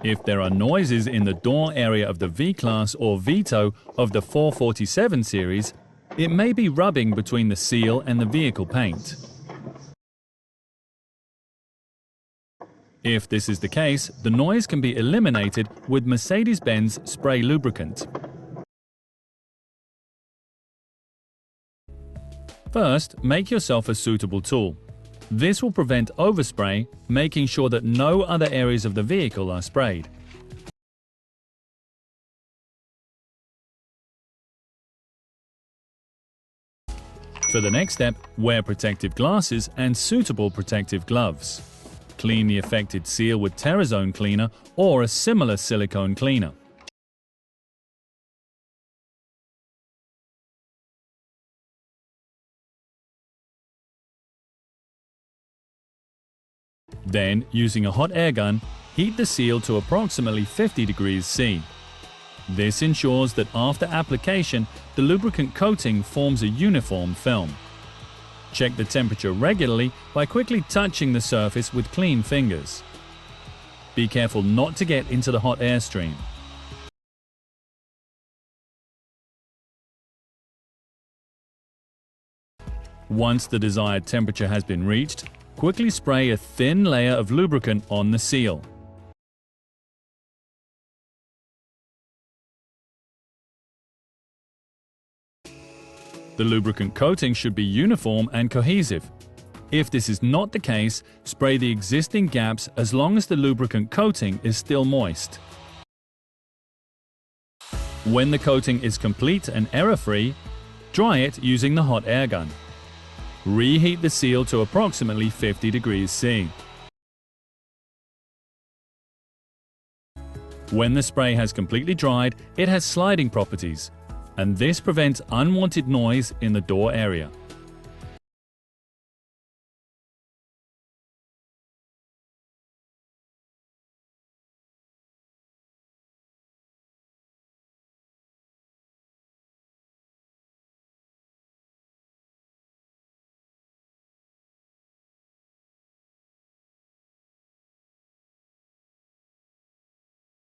If there are noises in the door area of the V-Class or Vito of the 447 series, it may be rubbing between the seal and the vehicle paint. If this is the case, the noise can be eliminated with Mercedes-Benz spray lubricant. First, make yourself a suitable tool. This will prevent overspray, making sure that no other areas of the vehicle are sprayed. For the next step, wear protective glasses and suitable protective gloves. Clean the affected seal with Terrazone cleaner or a similar silicone cleaner. Then, using a hot air gun, heat the seal to approximately 50 degrees C. This ensures that after application, the lubricant coating forms a uniform film. Check the temperature regularly by quickly touching the surface with clean fingers. Be careful not to get into the hot air stream. Once the desired temperature has been reached, quickly spray a thin layer of lubricant on the seal. The lubricant coating should be uniform and cohesive. If this is not the case, spray the existing gaps as long as the lubricant coating is still moist. When the coating is complete and error-free, dry it using the hot air gun. Reheat the seal to approximately 50 degrees C. When the spray has completely dried, it has sliding properties, and this prevents unwanted noise in the door area.